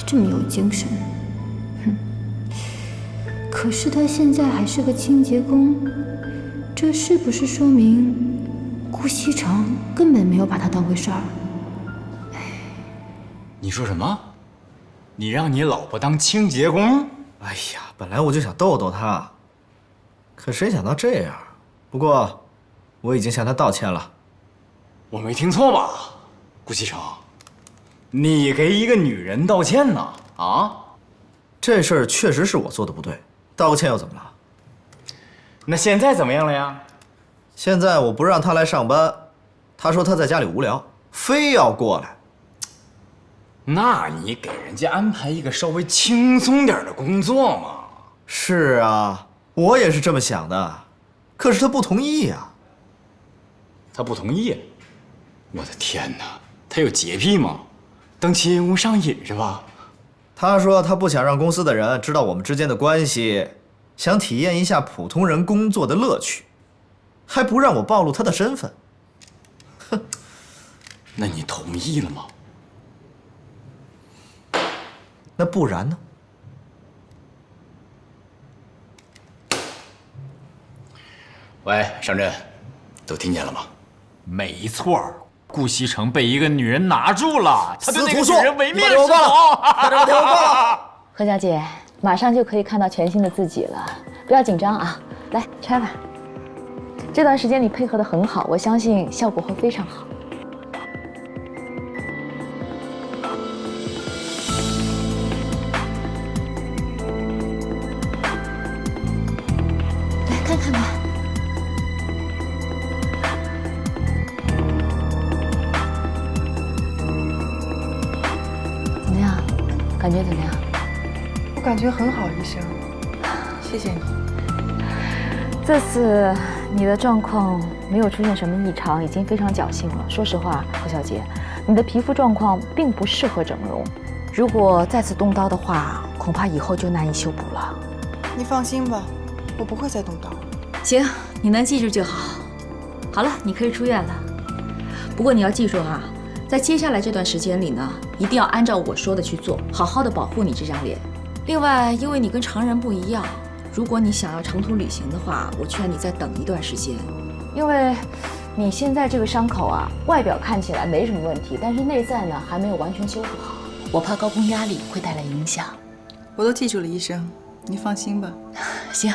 这么有精神。哼，可是他现在还是个清洁工，这是不是说明顾西城根本没有把他当回事儿？你说什么？你让你老婆当清洁工？哎呀，本来我就想逗逗她，可谁想到这样。不过，我已经向她道歉了。我没听错吧，顾西城？你给一个女人道歉呢？啊？这事儿确实是我做的不对，道个歉又怎么了？那现在怎么样了呀？现在我不让她来上班，她说她在家里无聊，非要过来。那你给人家安排一个稍微轻松点的工作嘛。是啊，我也是这么想的，可是她不同意呀。她不同意？我的天哪，她有洁癖吗？当清洁工上瘾是吧？她说她不想让公司的人知道我们之间的关系，想体验一下普通人工作的乐趣，还不让我暴露她的身份。哼，那你同意了吗？那不然呢？喂，上阵，都听见了吗？没错，顾西城被一个女人拿住了，他对那个死女人唯命是从。快点给我挂了！何小姐，马上就可以看到全新的自己了，不要紧张啊！来拆吧。这段时间你配合得很好，我相信效果会非常好。来看看吧。怎么样？感觉怎么样？我感觉很好，医生，谢谢你。这次你的状况没有出现什么异常，已经非常侥幸了。说实话，何小姐，你的皮肤状况并不适合整容，如果再次动刀的话，恐怕以后就难以修补了。你放心吧，我不会再动刀。行，你能记住就好。好了，你可以出院了。不过你要记住啊，在接下来这段时间里呢，一定要按照我说的去做，好好的保护你这张脸。另外，因为你跟常人不一样，如果你想要长途旅行的话，我劝你再等一段时间，因为你现在这个伤口啊，外表看起来没什么问题，但是内在呢还没有完全修复好，我怕高空压力会带来影响。我都记住了，医生，你放心吧。行，